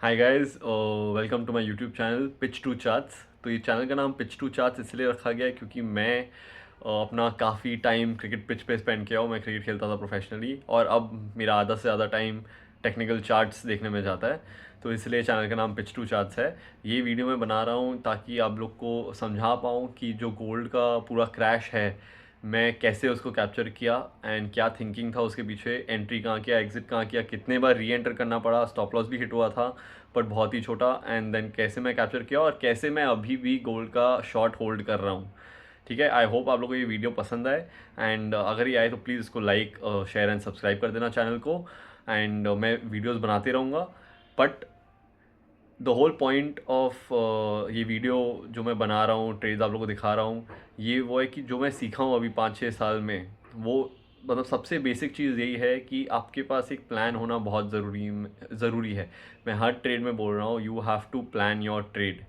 Hi guys, welcome to my YouTube channel pitch to charts. तो ये channel का नाम पिच टू चार्ट्स इसलिए रखा गया है क्योंकि मैं अपना काफ़ी टाइम क्रिकेट पिच पे स्पेंड किया हूँ। मैं क्रिकेट खेलता था प्रोफेशनली और अब मेरा आधा से ज़्यादा टाइम टेक्निकल चार्ट्स देखने में जाता है। तो इसलिए चैनल का नाम पिच टू चार्ट्स है। ये वीडियो मैं बना रहा हूँ ताकि आप लोग को समझा पाऊँ कि जो गोल्ड का पूरा क्रैश है, मैं कैसे उसको कैप्चर किया एंड क्या थिंकिंग था उसके पीछे, एंट्री कहाँ किया, एग्जिट कहाँ किया, कितने बार री एंटर करना पड़ा, स्टॉप लॉस भी हिट हुआ था पर बहुत ही छोटा, एंड देन कैसे मैं कैप्चर किया और कैसे मैं अभी भी गोल्ड का शॉर्ट होल्ड कर रहा हूँ। ठीक है, आई होप आप लोगों को ये वीडियो पसंद आए एंड अगर ये आए तो प्लीज़ इसको लाइक, शेयर एंड सब्सक्राइब कर देना चैनल को। एंड मैं वीडियोस बनाते रहूँगा। But the whole point of ये वीडियो जो मैं बना रहा हूँ, ट्रेड्स आप लोगों को दिखा रहा हूँ, ये वो है कि जो मैं सीखा हूँ अभी 5-6 साल में, वो मतलब सबसे बेसिक चीज़ यही है कि आपके पास एक प्लान होना बहुत ज़रूरी है। मैं हर ट्रेड में बोल रहा हूँ, you have to plan your trade.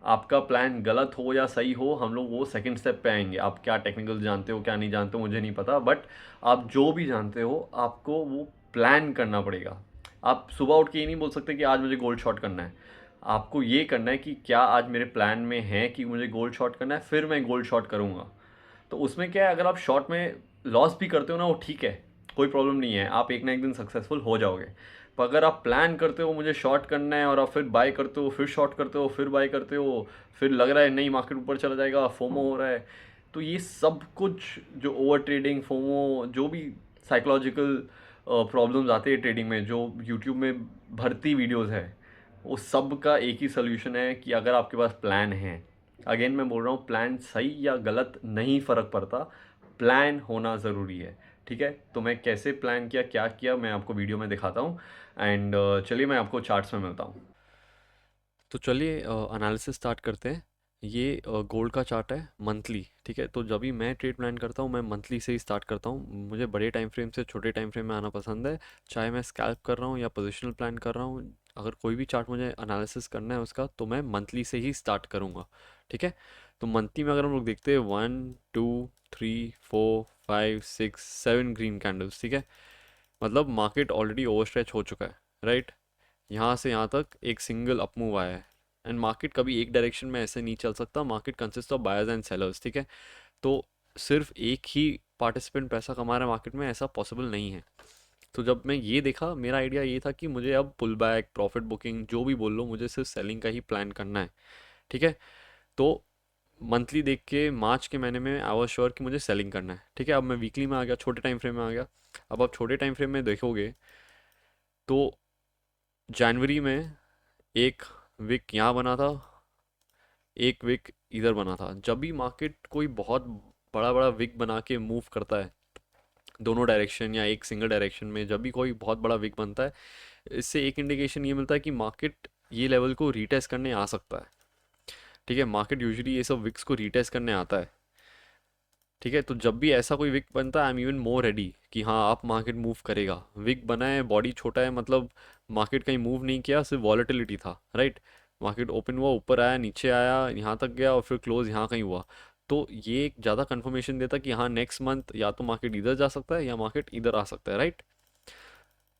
आपका प्लान गलत हो या सही हो, हम लोग वो सेकंड स्टेप पे आएंगे। आप क्या टेक्निकल जानते हो क्या नहीं जानते हो मुझे नहीं पता, बट आप जो भी जानते हो आपको वो प्लान करना पड़ेगा। आप सुबह उठ के ये नहीं बोल सकते कि आज मुझे गोल्ड शॉट करना है। आपको ये करना है कि क्या आज मेरे प्लान में है कि मुझे गोल्ड शॉट करना है, फिर मैं गोल्ड शॉट करूँगा। तो उसमें क्या है, अगर आप शॉर्ट में लॉस भी करते हो ना, वो ठीक है, कोई प्रॉब्लम नहीं है, आप एक ना एक दिन सक्सेसफुल हो जाओगे। पर अगर आप प्लान करते हो मुझे शॉर्ट करना है और आप फिर बाय करते हो, फिर शॉर्ट करते हो, फिर बाय करते हो, फिर लग रहा है नहीं मार्केट ऊपर चला जाएगा, फोमो हो रहा है, तो ये सब कुछ जो ओवर ट्रेडिंग, फोमो, जो भी साइकोलॉजिकल प्रॉब्लम्स आते हैं ट्रेडिंग में, जो यूट्यूब में भरती वीडियोस है, वो सब का एक ही सोल्यूशन है कि अगर आपके पास प्लान है। अगेन मैं बोल रहा हूँ, प्लान सही या गलत नहीं फ़र्क पड़ता, प्लान होना ज़रूरी है। ठीक है, तो मैं कैसे प्लान किया, क्या किया, मैं आपको वीडियो में दिखाता हूँ। एंड चलिए मैं आपको चार्ट्स में मिलता हूँ। तो चलिए एनालिसिस स्टार्ट करते हैं। ये गोल्ड का चार्ट है मंथली। ठीक है, तो जब भी मैं ट्रेड प्लान करता हूँ मैं मंथली से ही स्टार्ट करता हूँ। मुझे बड़े टाइम फ्रेम से छोटे टाइम फ्रेम में आना पसंद है, चाहे मैं स्कैल्प कर रहा हूँ या पोजिशनल प्लान कर रहा हूँ। अगर कोई भी चार्ट मुझे एनालिसिस करना है उसका, तो मैं मंथली से ही स्टार्ट करूँगा। ठीक है, तो मंथली में अगर हम लोग देखते हैं 1 2 3 4 5 6 7 ग्रीन कैंडल्स। ठीक है, मतलब मार्केट ऑलरेडी ओवरस्ट्रेच हो चुका है, राइट। यहाँ से यहाँ तक एक सिंगल अप मूव आया है एंड मार्केट कभी एक डायरेक्शन में ऐसे नहीं चल सकता। Market consist of buyers and sellers. ठीक है, तो सिर्फ एक ही पार्टिसिपेंट पैसा कमा रहा है मार्केट में, ऐसा पॉसिबल नहीं है। तो जब मैं ये देखा, मेरा आइडिया ये था कि मुझे अब पुल बैक, प्रॉफिट बुकिंग, जो भी बोल लो, मुझे सिर्फ सेलिंग का ही प्लान करना है। ठीक है, तो मंथली देख के मार्च के महीने में आई वॉज श्योर कि मुझे सेलिंग करना है। ठीक है, अब मैं वीकली में आ गया, छोटे टाइम फ्रेम में आ गया। अब आप छोटे टाइम फ्रेम में देखोगे तो जनवरी में एक विक यहाँ बना था, एक विक इधर बना था। जब भी मार्केट कोई बहुत बड़ा बड़ा विक बना के मूव करता है दोनों डायरेक्शन या एक सिंगल डायरेक्शन में, जब भी कोई बहुत बड़ा विक बनता है, इससे एक इंडिकेशन ये मिलता है कि मार्केट ये लेवल को रीटेस्ट करने आ सकता है। ठीक है, मार्केट यूजुअली ये सब विक्स को रीटेस्ट करने आता है। ठीक है, तो जब भी ऐसा कोई विक बनता है, I am even more ready कि हाँ आप मार्केट मूव करेगा। विक बना है, बॉडी छोटा है, मतलब मार्केट कहीं मूव नहीं किया, सिर्फ वॉलेटिलिटी था, राइट। मार्केट ओपन हुआ, ऊपर आया, नीचे आया, यहाँ तक गया और फिर क्लोज यहाँ कहीं हुआ। तो ये एक ज़्यादा कंफर्मेशन देता कि हाँ नेक्स्ट मंथ या तो मार्केट इधर जा सकता है या मार्केट इधर आ सकता है, राइट।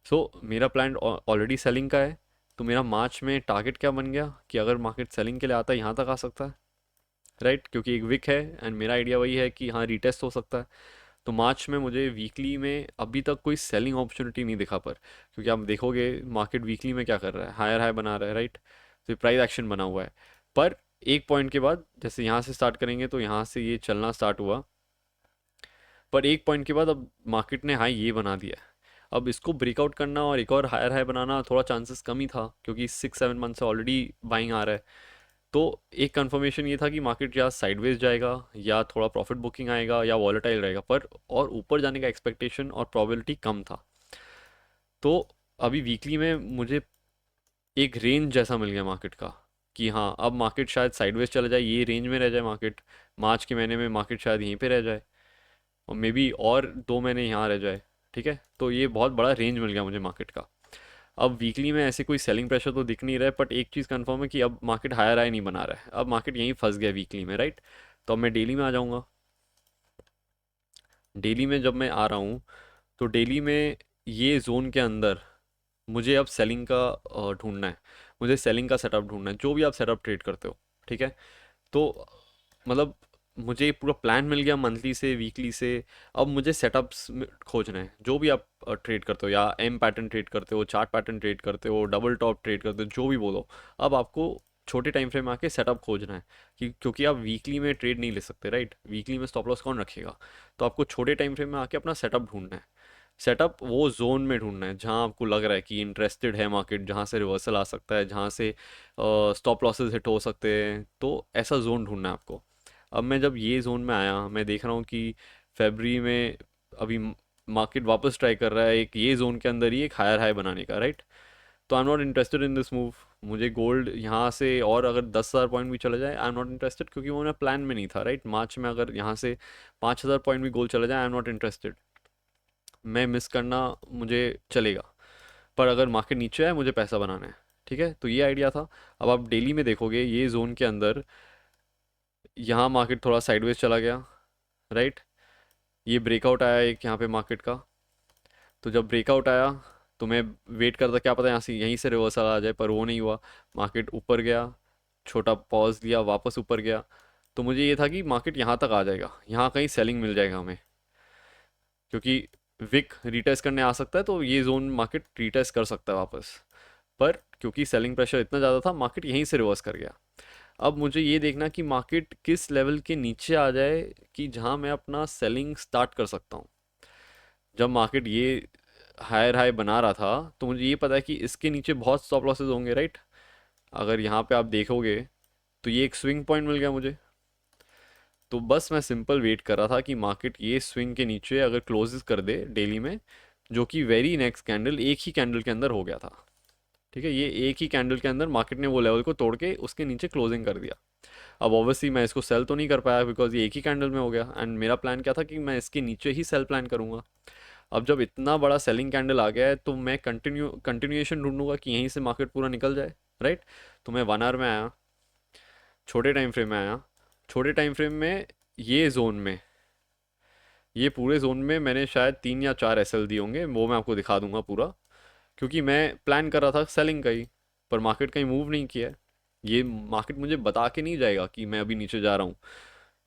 सो मेरा प्लान ऑलरेडी सेलिंग का है। तो मेरा मार्च में टारगेट क्या बन गया कि अगर मार्केट सेलिंग के लिए आता है यहाँ तक आ सकता है, राइट, क्योंकि एक विक है एंड मेरा आइडिया वही है कि हाँ रीटेस्ट हो सकता है। तो मार्च में मुझे वीकली में अभी तक कोई सेलिंग अपॉर्चुनिटी नहीं दिखा, पर क्योंकि आप देखोगे मार्केट वीकली में क्या कर रहा है, हायर हाई बना रहा है, राइट। तो प्राइस एक्शन बना हुआ है। पर एक पॉइंट के बाद जैसे यहाँ से स्टार्ट करेंगे तो यहाँ से ये चलना स्टार्ट हुआ, पर एक पॉइंट के बाद अब मार्केट ने हाई ये बना दिया है। अब इसको ब्रेकआउट करना और एक और हायर हाई बनाना थोड़ा चांसेस कम ही था, क्योंकि 6-7 मंथ से ऑलरेडी बाइंग आ रहा है। तो एक कंफर्मेशन ये था कि मार्केट या साइडवेज जाएगा या थोड़ा प्रॉफिट बुकिंग आएगा या वॉलेटाइल रहेगा, पर और ऊपर जाने का एक्सपेक्टेशन और प्रोबेबिलिटी कम था। तो अभी वीकली में मुझे एक रेंज जैसा मिल गया मार्केट का कि हाँ अब मार्केट शायद साइडवेज चला जाए, ये रेंज में रह जाए मार्केट। मार्च के महीने में मार्केट शायद यहीं पे रह जाए और मे बी और 2 महीने यहाँ रह जाए। ठीक है, तो ये बहुत बड़ा रेंज मिल गया मुझे मार्केट का। अब वीकली में ऐसे कोई सेलिंग प्रेशर तो दिख नहीं रहा है, बट एक चीज़ कंफर्म है कि अब मार्केट हायर हाई नहीं बना रहा है, अब मार्केट यहीं फंस गया वीकली में, राइट। तो अब मैं डेली में आ जाऊँगा। डेली में जब मैं आ रहा हूँ तो डेली में ये जोन के अंदर मुझे अब सेलिंग का ढूंढना है, मुझे सेलिंग का सेटअप ढूंढना है, जो भी आप सेटअप ट्रेड करते हो, ठीक है। तो मतलब मुझे पूरा प्लान मिल गया मंथली से वीकली से। अब मुझे सेटअप्स खोजना है, जो भी आप ट्रेड करते हो, या एम पैटर्न ट्रेड करते हो, चार्ट पैटर्न ट्रेड करते हो, डबल टॉप ट्रेड करते हो, जो भी बोलो। अब आपको छोटे टाइम फ्रेम में आके सेटअप खोजना है, कि क्योंकि आप वीकली में ट्रेड नहीं ले सकते, राइट? वीकली में स्टॉप लॉस कौन रखेगा? तो आपको छोटे टाइम फ्रेम में आके अपना सेटअप ढूंढना है। सेटअप वो जोन में ढूंढना है जहां आपको लग रहा है कि इंटरेस्टेड है मार्केट, जहां से रिवर्सल आ सकता है, जहां से स्टॉप लॉसेस हिट हो सकते हैं, तो ऐसा जोन ढूंढना है आपको। अब मैं जब ये जोन में आया, मैं देख रहा हूँ कि फेबरी में अभी मार्केट वापस ट्राई कर रहा है एक ये जोन के अंदर ही एक हायर हाई बनाने का, राइट? तो I am not interested in this move. मुझे गोल्ड यहाँ से और अगर 10,000 पॉइंट भी चला जाए, आई एम नॉट इंटरेस्टेड, क्योंकि वो मेरा प्लान में नहीं था, राइट? मार्च में अगर यहाँ से 5,000 पॉइंट भी गोल्ड चला जाए, आई एम नॉट इंटरेस्टेड। मैं मिस करना मुझे चलेगा, पर अगर मार्केट नीचे है मुझे पैसा बनाना है, ठीक है? तो ये आइडिया था। अब आप डेली में देखोगे ये जोन के अंदर, यहाँ मार्केट थोड़ा साइडवेज चला गया, राइट? ये ब्रेकआउट आया एक यहाँ पे मार्केट का। तो जब ब्रेकआउट आया तो मैं वेट करता, क्या पता यहाँ से यहीं से रिवर्सल आ जाए, पर वो नहीं हुआ। मार्केट ऊपर गया, छोटा पॉज लिया, वापस ऊपर गया। तो मुझे ये था कि मार्केट यहाँ तक आ जाएगा, यहाँ कहीं सेलिंग मिल जाएगा हमें, क्योंकि विक रीटेस्ट करने आ सकता है, तो ये जोन मार्केट रीटेस्ट कर सकता है वापस। पर क्योंकि सेलिंग प्रेशर इतना ज़्यादा था, मार्केट यहीं से रिवर्स कर गया। अब मुझे ये देखना कि मार्केट किस लेवल के नीचे आ जाए कि जहाँ मैं अपना सेलिंग स्टार्ट कर सकता हूँ। जब मार्केट ये हायर हाई बना रहा था, तो मुझे ये पता है कि इसके नीचे बहुत स्टॉप लॉसेस होंगे, राइट? अगर यहाँ पे आप देखोगे तो ये एक स्विंग पॉइंट मिल गया मुझे। तो बस मैं सिंपल वेट कर रहा था कि मार्केट ये स्विंग के नीचे अगर क्लोजेस कर दे डेली में, जो कि वेरी नेक्स्ट कैंडल एक ही कैंडल के अंदर हो गया था, ठीक है? ये एक ही कैंडल के अंदर मार्केट ने वो लेवल को तोड़ के उसके नीचे क्लोजिंग कर दिया। अब ऑब्वियसली मैं इसको सेल तो नहीं कर पाया, बिकॉज ये एक ही कैंडल में हो गया, एंड मेरा प्लान क्या था कि मैं इसके नीचे ही सेल प्लान करूंगा। अब जब इतना बड़ा सेलिंग कैंडल आ गया है, तो मैं कंटिन्यूएशन ढूंढूंगा कि यहीं से मार्केट पूरा निकल जाए, राइट? तो मैं 1 आवर में आया, छोटे टाइम फ्रेम में आया। छोटे टाइम फ्रेम में ये जोन में, ये पूरे जोन में मैंने शायद 3 या 4 एसएल दिए होंगे, वो मैं आपको दिखा दूंगा पूरा। क्योंकि मैं प्लान कर रहा था सेलिंग का ही, पर मार्केट कहीं मूव नहीं किया है। ये मार्केट मुझे बता के नहीं जाएगा कि मैं अभी नीचे जा रहा हूँ।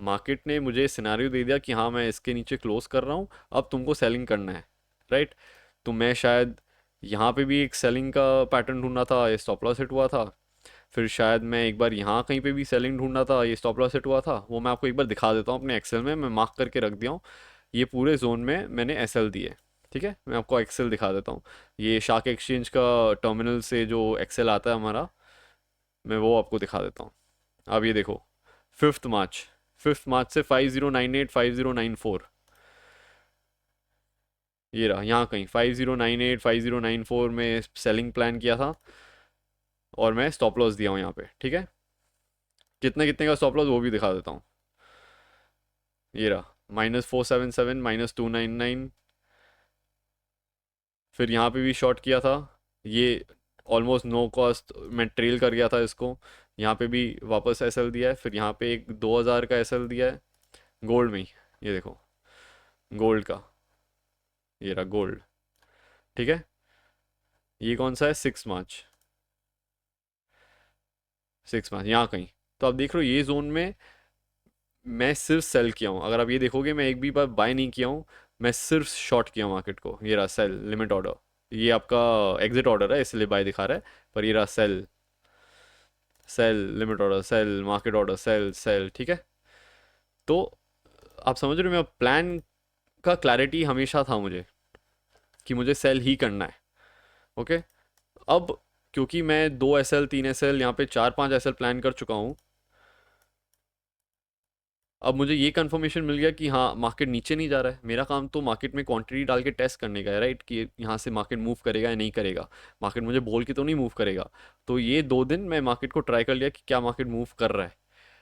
मार्केट ने मुझे सिनेरियो दे दिया कि हाँ मैं इसके नीचे क्लोज कर रहा हूँ, अब तुमको सेलिंग करना है, राइट? तो मैं शायद यहाँ पे भी एक सेलिंग का पैटर्न ढूंढना था, ये स्टॉप लॉस हिट हुआ था। फिर शायद मैं एक बार यहाँ कहीं पे भी सेलिंग ढूंढना था, ये स्टॉप लॉस हिट हुआ था। वो मैं आपको एक बार दिखा देता हूँ अपने एक्सेल में, मैं मार्क करके रख दिया हूँ। ये पूरे जोन में मैंने एसएल दिए, ठीक है? मैं आपको एक्सेल दिखा देता हूँ। ये शार्क एक्सचेंज का टर्मिनल से जो एक्सेल आता है हमारा, मैं वो आपको दिखा देता हूँ। अब ये देखो, 5 मार्च, 5 मार्च से 5098 5094, ये रहा यहाँ कहीं 5098 5094 में सेलिंग प्लान किया था, और मैं स्टॉप लॉस दिया हूँ यहाँ पे, ठीक है? कितने कितने का स्टॉप लॉस वो भी दिखा देता हूँ। ये रहा -477 -299। फिर यहाँ पे भी शॉर्ट किया था, ये ऑलमोस्ट नो कॉस्ट मैं ट्रेल कर गया था इसको। यहाँ पे भी वापस एसएल दिया है, फिर यहाँ पे एक 2,000 का एसएल दिया है गोल्ड में ही। ये देखो गोल्ड का, ये रहा गोल्ड, ठीक है? ये कौन सा है? 6 मार्च, 6 मार्च यहाँ कहीं। तो आप देख रहे हो ये जोन में मैं सिर्फ सेल किया हूँ। अगर आप ये देखोगे मैं एक भी बार बाय नहीं किया हूँ, मैं सिर्फ शॉर्ट किया हूँ मार्केट को। ये रहा सेल लिमिट ऑर्डर, ये आपका एग्जिट ऑर्डर है इसलिए बाय दिखा रहा है, पर ये रहा sell, sell limit order, sell market order, sell sell, ठीक है? तो आप समझ रहे हो, मेरा प्लान का क्लैरिटी हमेशा था मुझे कि मुझे सेल ही करना है, ओके? अब क्योंकि मैं 2 एसएल 3 एसएल यहाँ पे 4 5 एसएल प्लान कर चुका हूँ, अब मुझे ये कंफर्मेशन मिल गया कि हाँ मार्केट नीचे नहीं जा रहा है। मेरा काम तो मार्केट में क्वांटिटी डाल के टेस्ट करने का है, राइट? कि यहाँ से मार्केट मूव करेगा या नहीं करेगा। मार्केट मुझे बोल के तो नहीं मूव करेगा। तो ये 2 दिन मैं मार्केट को ट्राई कर लिया कि क्या मार्केट मूव कर रहा है।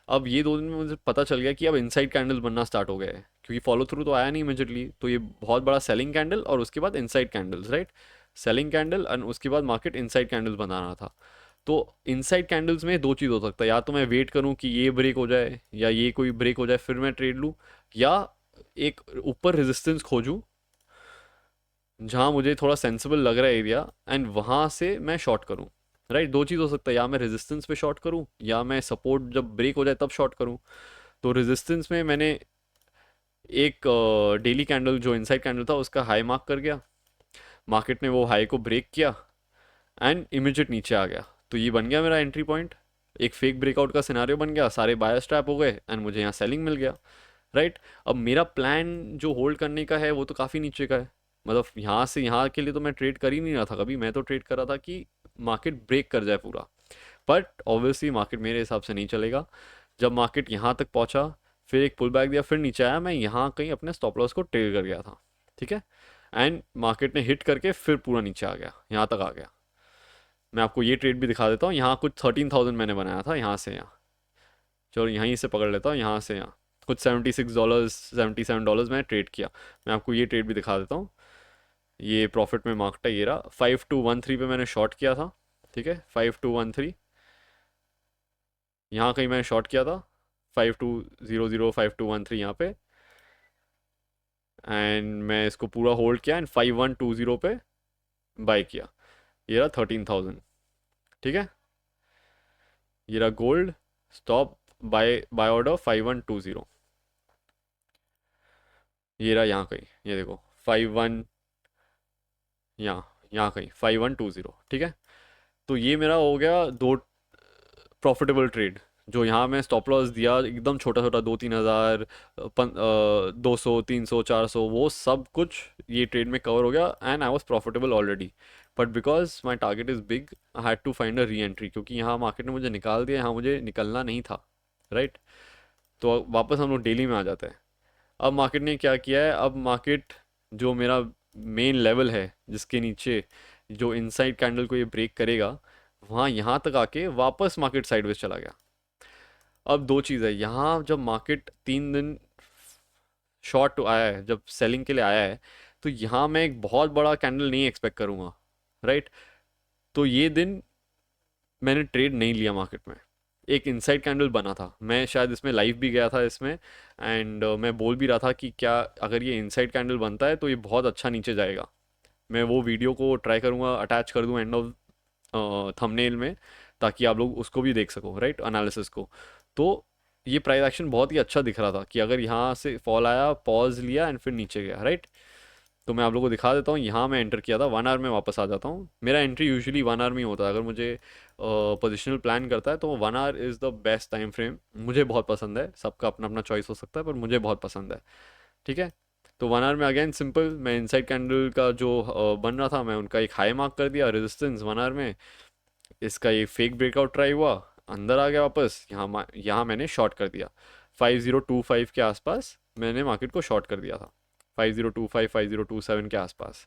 अब ये 2 दिन में मुझे पता चल गया कि अब इनसाइड कैंडल्स बनना स्टार्ट हो गए हैं, क्योंकि फॉलो थ्रू तो आया नहीं इमीजिएटली। तो ये बहुत बड़ा सेलिंग कैंडल और उसके बाद inside candles, right? Selling candle and उसके बाद मार्केट इनसाइड कैंडल्स बना रहा था। तो इनसाइड कैंडल्स में दो चीज़ हो सकता है, या तो मैं वेट करूं कि ये ब्रेक हो जाए या ये कोई ब्रेक हो जाए फिर मैं ट्रेड लूं, या एक ऊपर रेजिस्टेंस खोजूं जहाँ मुझे थोड़ा सेंसिबल लग रहा है एरिया, एंड वहाँ से मैं शॉर्ट करूँ। राइट, दो चीज़ हो सकता है, या मैं रेजिस्टेंस पे शॉर्ट करूँ या मैं सपोर्ट जब ब्रेक हो जाए तब शॉर्ट करूँ। तो रेजिस्टेंस में मैंने एक डेली कैंडल जो इनसाइड कैंडल था उसका हाई मार्क कर गया, मार्केट ने वो हाई को ब्रेक किया एंड इमीडिएट नीचे आ गया। तो ये बन गया मेरा एंट्री पॉइंट, एक फेक ब्रेकआउट का सिनारियो बन गया, सारे बायर्स ट्रैप हो गए एंड मुझे यहाँ सेलिंग मिल गया। राइट, अब मेरा प्लान जो होल्ड करने का है वो तो काफ़ी नीचे का है, मतलब यहाँ से यहाँ के लिए तो मैं ट्रेड कर ही नहीं रहा था कभी, मैं तो ट्रेड कर रहा था कि मार्केट ब्रेक कर जाए पूरा। बट ऑब्वियसली मार्केट मेरे हिसाब से नहीं चलेगा। जब मार्केट यहाँ तक पहुँचा, फिर एक पुल बैक दिया, फिर नीचे आया, मैं यहाँ कहीं अपने स्टॉप लॉस को ट्रेड कर गया था। ठीक है, एंड मार्केट ने हिट करके फिर पूरा नीचे आ गया, यहाँ तक आ गया। मैं आपको ये ट्रेड भी दिखा देता हूँ, यहाँ कुछ 13,000 मैंने बनाया था यहाँ से यहाँ। चलो यहीं से पकड़ लेता हूँ, यहाँ से यहाँ कुछ $76 $77 मैंने ट्रेड किया। मैं आपको ये ट्रेड भी दिखा देता हूँ, ये प्रॉफिट में मार्क्ड है, ये रहा 5213 पे मैंने शॉर्ट किया था। ठीक है, 5213 यहाँ कहीं मैंने शॉर्ट किया था, 5200 5213 यहाँ पे, एंड मैं इसको पूरा होल्ड किया एंड 5120 पे बाई किया। ये रहा 13,000। ठीक है, ये रहा गोल्ड, स्टॉप बाय ऑर्डर 5120। ये रहा यहाँ कहीं, ये देखो 51, यहाँ कहीं 5120। ठीक है, तो ये मेरा हो गया दो प्रॉफिटेबल ट्रेड। जो यहाँ मैं स्टॉप लॉस दिया एकदम छोटा छोटा, 2-3 हज़ार, 200 300 400, वो सब कुछ ये ट्रेड में कवर हो गया and I was profitable already. But because my target is big, I had to find a reentry, क्योंकि यहाँ मार्केट ने मुझे निकाल दिया, यहाँ मुझे निकलना नहीं था। राइट, तो वापस हम लोग डेली में आ जाते हैं। अब मार्केट ने क्या किया है, अब मार्केट जो मेरा मेन लेवल है जिसके नीचे जो इनसाइड कैंडल को ये ब्रेक करेगा, वहाँ यहाँ तक आके वापस मार्केट साइडवेज चला गया। अब दो चीज़ है, यहाँ जब मार्केट 3 दिन शॉर्ट आया है, जब सेलिंग के लिए आया है, तो यहाँ मैं एक बहुत बड़ा कैंडल नहीं एक्सपेक्ट करूँगा। राइट, तो ये दिन मैंने ट्रेड नहीं लिया मार्केट में। एक इनसाइड कैंडल बना था, मैं शायद इसमें लाइव भी गया था इसमें, एंड मैं बोल भी रहा था कि क्या अगर ये इनसाइड कैंडल बनता है तो ये बहुत अच्छा नीचे जाएगा। मैं वो वीडियो को ट्राई करूँगा, अटैच कर दूँ एंड ऑफ थंबनेल में, ताकि आप लोग उसको भी देख सको, राइट, एनालिसिस को। तो ये प्राइस एक्शन बहुत ही अच्छा दिख रहा था कि अगर यहाँ से फॉल आया, पॉज लिया एंड फिर नीचे गया। राइट, तो मैं आप लोगों को दिखा देता हूँ, यहाँ मैं एंटर किया था, 1 आवर में वापस आ जाता हूँ। मेरा एंट्री यूजुअली 1 आवर में ही होता है, अगर मुझे पोजिशनल प्लान करता है तो 1 our is the best time frame, मुझे बहुत पसंद है। सबका अपना अपना चॉइस हो सकता है पर मुझे बहुत पसंद है। ठीक है, तो 1 आवर में अगेन सिंपल, मैं इनसाइड कैंडल का जो बन रहा था, मैं उनका एक हाई मार्क कर दिया, रेजिस्टेंस 1 आवर में। इसका ये फेक ब्रेकआउट ट्राई हुआ, अंदर आ गया वापस, यहाँ मैंने शॉर्ट कर दिया 5025 के आसपास, मैंने मार्केट को शॉर्ट कर दिया था 5025 5027 के आसपास।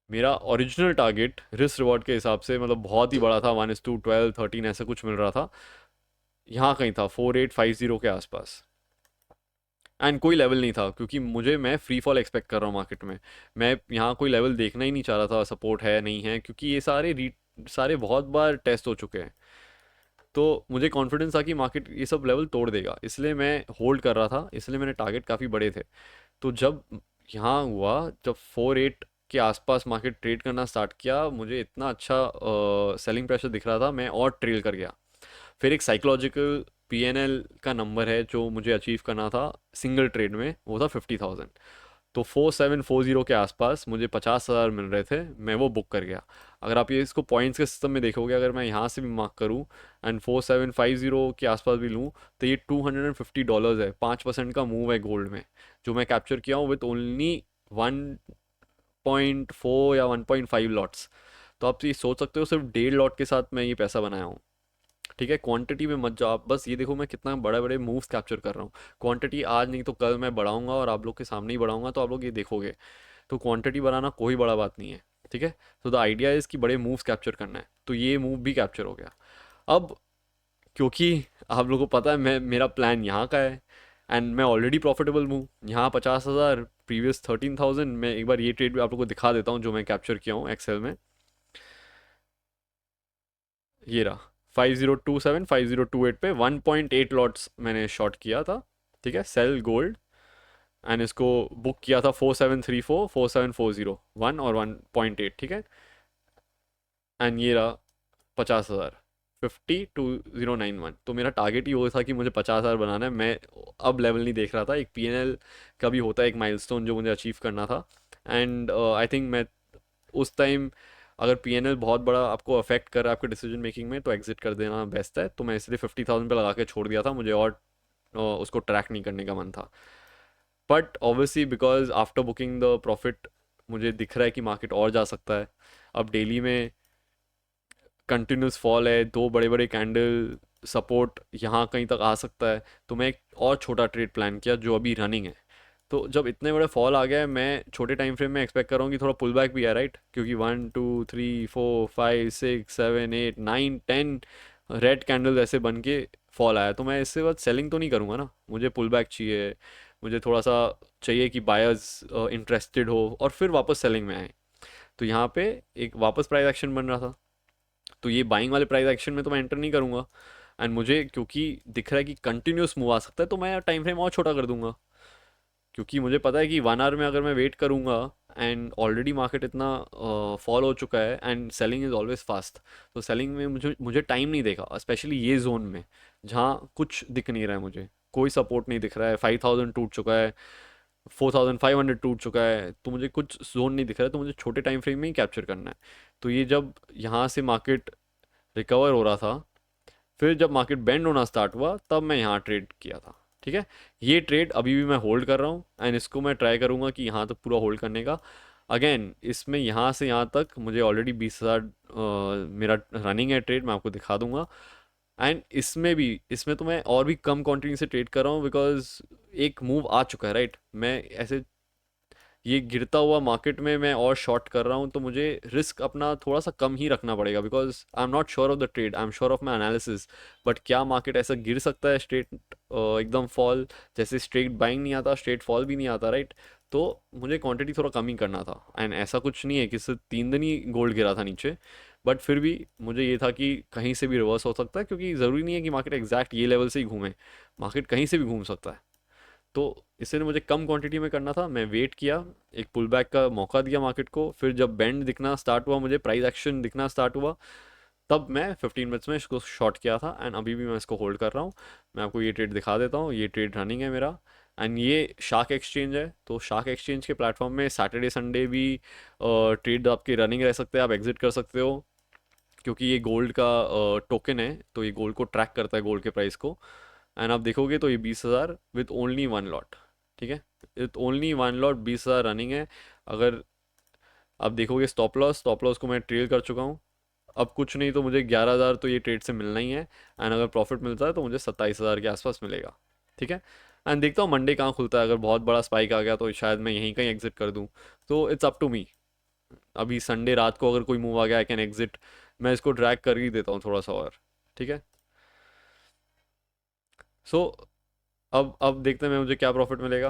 मेरा ओरिजिनल टारगेट रिस्क रिवॉर्ड के हिसाब से मतलब बहुत ही बड़ा था, 1:12 13 ऐसा कुछ मिल रहा था, यहाँ कहीं था 4850 के आसपास। एंड कोई लेवल नहीं था, क्योंकि मैं फ्री फॉल एक्सपेक्ट कर रहा हूँ मार्केट में। मैं यहाँ कोई लेवल देखना ही नहीं चाह रहा था, सपोर्ट है नहीं है, क्योंकि ये सारे बहुत बार टेस्ट हो चुके हैं। तो मुझे कॉन्फिडेंस था कि मार्केट ये सब लेवल तोड़ देगा, इसलिए मैं होल्ड कर रहा था, इसलिए मेरे टारगेट काफ़ी बड़े थे। तो जब यहाँ हुआ, जब 48 के आसपास मार्केट ट्रेड करना स्टार्ट किया, मुझे इतना अच्छा सेलिंग प्रेशर दिख रहा था, मैं और ट्रेल कर गया। फिर एक साइकोलॉजिकल पीएनएल का नंबर है जो मुझे अचीव करना था सिंगल ट्रेड में, वो था 50,000। तो 4740 के आसपास मुझे 50,000 मिल रहे थे, मैं वो बुक कर गया। अगर आप ये इसको पॉइंट्स के सिस्टम में देखोगे, अगर मैं यहाँ से भी मार्क करूँ एंड 4750 के आसपास भी लूँ, तो ये $250 है, 5% का मूव है गोल्ड में, जो मैं कैप्चर किया हूँ विथ ओनली 1.4 या 1.5 लॉट्स। तो आप ये सोच सकते हो सिर्फ 1.5 लॉट के साथ मैं ये पैसा बनाया हूँ। ठीक है, क्वांटिटी में मत जाओ आप, बस ये देखो मैं कितना बड़े बड़े मूव्स कैप्चर कर रहा हूँ। क्वांटिटी आज नहीं तो कल मैं बढ़ाऊंगा और आप लोग के सामने ही बढ़ाऊंगा, तो आप लोग ये देखोगे। तो क्वांटिटी बढ़ाना कोई बड़ा बात नहीं है। ठीक है, तो द आइडिया इज़ कि बड़े मूव्स कैप्चर करना है, तो ये मूव भी कैप्चर हो गया। अब क्योंकि आप लोगों को पता है मेरा प्लान यहाँ का है एंड मैं ऑलरेडी प्रॉफिटेबल हूँ, यहाँ 50,000, प्रीवियस 13,000। मैं एक बार ये ट्रेड भी आप लोगों को दिखा देता हूँ जो मैं कैप्चर किया हूँ एक्सेल में। ये रहा 5027 5028 पे 1.8 लॉट्स मैंने शॉर्ट किया था। ठीक है, सेल गोल्ड एंड इसको बुक किया था 4734 4740 1 और 1.8, ठीक है। एंड ये रहा 50,000, 50,2091। तो मेरा टारगेट ही वो था कि मुझे 50,000 बनाना है। मैं अब लेवल नहीं देख रहा था, एक पीएनएल का भी होता है एक माइलस्टोन जो मुझे अचीव करना था। एंड आई थिंक मैं उस टाइम, अगर पीएनएल बहुत बड़ा आपको अफेक्ट कर रहा है आपके डिसीजन मेकिंग में, तो एग्जिट कर देना बेस्ट है। तो मैं इसलिए 50,000 पे लगा के छोड़ दिया था, मुझे और उसको ट्रैक नहीं करने का मन था। But obviously because after booking the profit मुझे दिख रहा है कि मार्केट और जा सकता है। अब डेली में कंटिन्यूस फॉल है, दो बड़े बड़े कैंडल सपोर्ट यहाँ कहीं तक आ सकता है। तो मैं एक और छोटा ट्रेड प्लान किया जो अभी रनिंग है। तो जब इतने बड़े फॉल आ गया है, मैं छोटे टाइम फ्रेम में एक्सपेक्ट कर रहा हूँ कि थोड़ा पुल बैक भी है, राइट? क्योंकि 1 2 3 4 5 6 7 8 9 10 रेड कैंडल ऐसे बन के फॉल आया, तो मैं इससे बाद सेलिंग तो नहीं करूँगा ना, मुझे पुल बैक चाहिए। मुझे थोड़ा सा चाहिए कि बायर्स इंटरेस्टेड हो और फिर वापस सेलिंग में आए। तो यहाँ पे एक वापस प्राइस एक्शन बन रहा था, तो ये बाइंग वाले प्राइस एक्शन में तो मैं एंटर नहीं करूँगा। एंड मुझे क्योंकि दिख रहा है कि कंटिन्यूस मूव आ सकता है, तो मैं टाइम फ्रेम और छोटा कर दूंगा। क्योंकि मुझे पता है कि 1 आवर में अगर मैं वेट करूँगा एंड ऑलरेडी मार्केट इतना फॉल हो चुका है and selling is always fast, तो सेलिंग में मुझे मुझे टाइम नहीं देगा, स्पेशली ये जोन में जहाँ कुछ दिख नहीं रहा है, मुझे कोई सपोर्ट नहीं दिख रहा है। 5,000 टूट चुका है, 4,500 टूट चुका है, तो मुझे कुछ जोन नहीं दिख रहा है, तो मुझे छोटे टाइम फ्रेम में ही कैप्चर करना है। तो ये जब यहाँ से मार्केट रिकवर हो रहा था, फिर जब मार्केट बेंड होना स्टार्ट हुआ, तब मैं यहाँ ट्रेड किया था, ठीक है। ये ट्रेड अभी भी मैं होल्ड कर रहा हूँ एंड इसको मैं ट्राई करूँगा कि यहाँ तक पूरा होल्ड करने का। अगेन इसमें यहाँ से यहाँ तक मुझे ऑलरेडी 20,000 मेरा रनिंग है ट्रेड, मैं आपको दिखा दूंगा। एंड इसमें तो मैं और भी कम क्वांटिटी से ट्रेड कर रहा हूँ, बिकॉज एक मूव आ चुका है, राइट? मैं ऐसे ये गिरता हुआ मार्केट में मैं और शॉर्ट कर रहा हूँ, तो मुझे रिस्क अपना थोड़ा सा कम ही रखना पड़ेगा, because I am not sure of the trade, I am sure of my analysis. But क्या मार्केट ऐसा गिर सकता है स्ट्रेट एकदम फॉल, जैसे स्ट्रेट बाइंग नहीं आता स्ट्रेट फॉल भी नहीं आता, राइट? तो मुझे क्वांटिटी थोड़ा कम ही करना था। एंड ऐसा कुछ नहीं है कि सिर्फ 3 दिन ही गोल्ड गिरा था नीचे, बट फिर भी मुझे ये था कि कहीं से भी रिवर्स हो सकता है, क्योंकि ज़रूरी नहीं है कि मार्केट एग्जैक्ट ये लेवल से ही घूमे, मार्केट कहीं से भी घूम सकता है। तो इसलिए मुझे कम क्वांटिटी में करना था, मैं वेट किया, एक पुल बैक का मौका दिया मार्केट को, फिर जब बैंड दिखना स्टार्ट हुआ, मुझे प्राइस एक्शन दिखना स्टार्ट हुआ, तब मैं 15 मिनट्स में इसको शॉर्ट किया था एंड अभी भी मैं इसको होल्ड कर रहा हूँ। मैं आपको ये ट्रेड दिखा देता हूँ, ये ट्रेड रनिंग है मेरा। एंड ये शार्क एक्सचेंज है, तो शार्क एक्सचेंज के प्लेटफॉर्म में सैटरडे संडे भी ट्रेड आपके रनिंग रह सकते हैं, आप एग्जिट कर सकते हो। क्योंकि ये गोल्ड का टोकन है, तो ये गोल्ड को ट्रैक करता है, गोल्ड के प्राइस को। एंड आप देखोगे तो ये 20,000 विथ ओनली 1 लॉट, ठीक है। विथ ओनली 1 लॉट 20,000 रनिंग है। अगर आप देखोगे स्टॉप लॉस को मैं ट्रेल कर चुका हूँ। अब कुछ नहीं तो मुझे 11,000 तो ये ट्रेड से मिलना ही है, एंड अगर प्रॉफिट मिलता है तो मुझे 27,000 के आसपास मिलेगा, ठीक है। एंड देखता हूँ मंडे कहाँ खुलता है, अगर बहुत बड़ा स्पाइक आ गया तो शायद मैं यहीं कहीं एग्जिट कर दूँ। तो इट्स अप टू मी। अभी संडे रात को अगर कोई मूव आ गया, आई कैन एग्जिट, मैं इसको ड्रैग कर ही देता हूँ थोड़ा सा और, ठीक है। सो अब देखते हैं मैं मुझे क्या प्रॉफिट मिलेगा।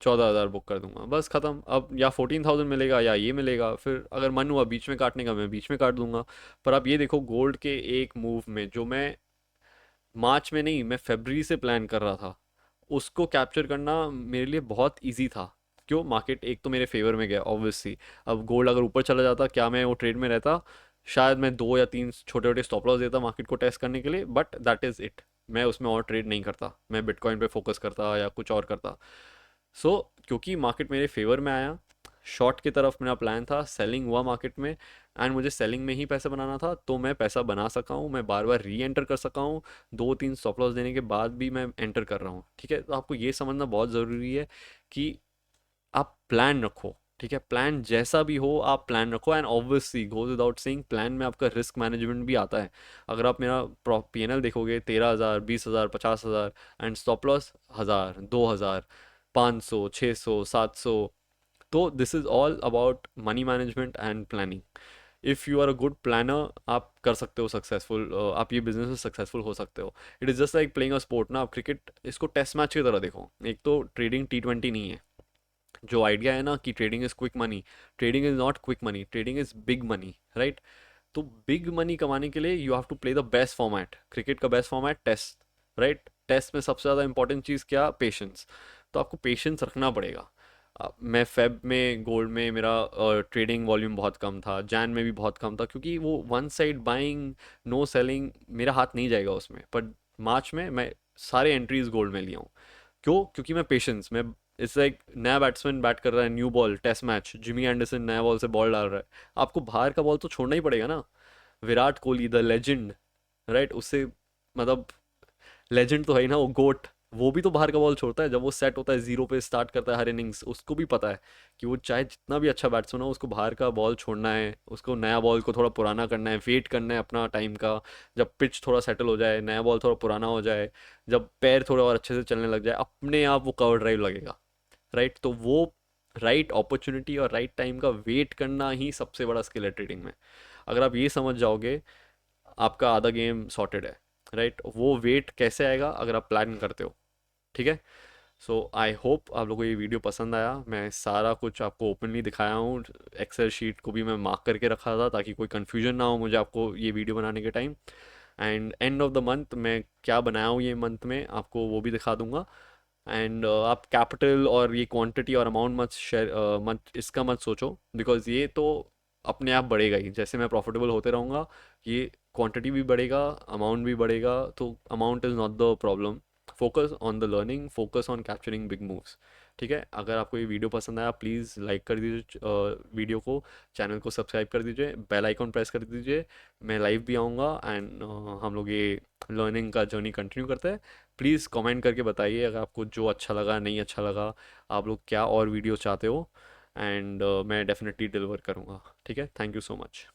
14,000 बुक कर दूंगा, बस ख़त्म। अब या 14,000 मिलेगा या ये मिलेगा, फिर अगर मन हुआ बीच में काटने का, मैं बीच में काट दूंगा। पर आप ये देखो, गोल्ड के एक मूव में जो मैं मार्च में नहीं, मैं फरवरी से प्लान कर रहा था, उसको कैप्चर करना मेरे लिए बहुत इजी था। क्यों? मार्केट एक तो मेरे फेवर में गया ऑब्वियसली। अब गोल्ड अगर ऊपर चला जाता, क्या मैं वो ट्रेड में रहता? शायद मैं 2 या 3 छोटे छोटे स्टॉप लॉस देता मार्केट को टेस्ट करने के लिए, बट दैट इज़ इट। मैं उसमें और ट्रेड नहीं करता, मैं बिटकॉइन पे फोकस करता या कुछ और करता। सो क्योंकि मार्केट मेरे फेवर में आया, शॉर्ट की तरफ मेरा प्लान था, सेलिंग हुआ मार्केट में, एंड मुझे सेलिंग में ही पैसा बनाना था, तो मैं पैसा बना सका हूँ, मैं बार बार री एंटर कर सका हूँ। 2 3 स्टॉप लॉस देने के बाद भी मैं एंटर कर रहा हूँ, ठीक है। तो आपको ये समझना बहुत ज़रूरी है कि आप प्लान रखो, ठीक है। प्लान जैसा भी हो आप प्लान रखो, and obviously goes without saying plan में आपका रिस्क मैनेजमेंट भी आता है। अगर आप मेरा पीएनएल देखोगे, 13,000, 20,000, 50,000, एंड स्टॉप लॉस 1,000, 2,000, 500, 600, 700। तो this is all about money management and planning. If you are a good planner, आप कर सकते हो सक्सेसफुल, आप ये बिजनेस में सक्सेसफुल हो सकते हो। It is just like playing a sport ना, आप क्रिकेट इसको टेस्ट मैच की तरह देखो। एक तो ट्रेडिंग T20 नहीं है। जो आइडिया है ना कि trading is quick money, trading is not quick money, trading is big money, right? तो बिग मनी कमाने के लिए you have to play the best format. Cricket का best format test, right? Test में सबसे ज़्यादा इंपॉर्टेंट चीज़ क्या? पेशेंस। तो आपको पेशेंस रखना पड़ेगा। मैं फेब में गोल्ड में मेरा ट्रेडिंग वॉल्यूम बहुत कम था, जैन में भी बहुत कम था, क्योंकि वो one side buying, no selling, मेरा हाथ नहीं जाएगा उसमें। पर मार्च में मैं सारे एंट्रीज गोल्ड में लिया हूँ। क्यों? क्योंकि मैं पेशेंस मैं इट्स लाइक नया बैट्समैन बैट कर रहा है, new ball, test match, Jimmy Anderson नया बॉल से बॉल डाल रहा है, आपको बाहर का बॉल तो छोड़ना ही पड़ेगा ना। Virat Kohli the legend, right, उससे मतलब लेजेंड तो है ही ना वो, गोट। वो भी तो बाहर का बॉल छोड़ता है जब वो सेट होता है, जीरो पे स्टार्ट करता है हर इनिंग्स। उसको भी पता है कि वो चाहे जितना भी अच्छा बैट्समैन हो, उसको बाहर का बॉल छोड़ना है, उसको नया बॉल को थोड़ा पुराना करना है, वेट करना है अपना टाइम का। जब पिच थोड़ा सेटल हो जाए, नया बॉल थोड़ा पुराना हो जाए, जब पैर थोड़ा और अच्छे से चलने लग जाए, अपने आप वो कवर ड्राइव लगेगा, राइट। तो वो राइट अपॉर्चुनिटी और राइट टाइम का वेट करना ही सबसे बड़ा स्किल है ट्रेडिंग में। अगर आप ये समझ जाओगे, आपका आधा गेम सॉर्टेड है, राइट। वो वेट कैसे आएगा? अगर आप प्लान करते हो, ठीक है। सो आई होप आप लोगों को ये वीडियो पसंद आया। मैं सारा कुछ आपको ओपनली दिखाया हूँ, एक्सेल शीट को भी मैं मार्क करके रखा था ताकि कोई कन्फ्यूजन ना हो मुझे आपको ये वीडियो बनाने के time. And end of the month मैं क्या बनाया हूँ ये मंथ में, आपको वो भी दिखा दूंगा। एंड आप कैपिटल और ये क्वांटिटी और अमाउंट मत शेयर, मत इसका मत सोचो, बिकॉज ये तो अपने आप बढ़ेगा ही जैसे मैं प्रॉफिटेबल होते रहूँगा। ये क्वांटिटी भी बढ़ेगा, अमाउंट भी बढ़ेगा, तो amount is not the problem. Focus on the learning, focus on capturing big moves. ठीक है, अगर आपको ये वीडियो पसंद आया प्लीज़ लाइक कर दीजिए वीडियो को, चैनल को सब्सक्राइब कर दीजिए, बेल आइकॉन प्रेस कर दीजिए। मैं लाइव भी आऊँगा एंड हम लोग ये लर्निंग का जर्नी कंटिन्यू करते हैं। प्लीज़ कमेंट करके बताइए अगर आपको जो अच्छा लगा, नहीं अच्छा लगा, आप लोग क्या और वीडियो चाहते हो। एंड मैं डेफिनेटली डिलीवर करूँगा। ठीक है, थैंक यू सो मच।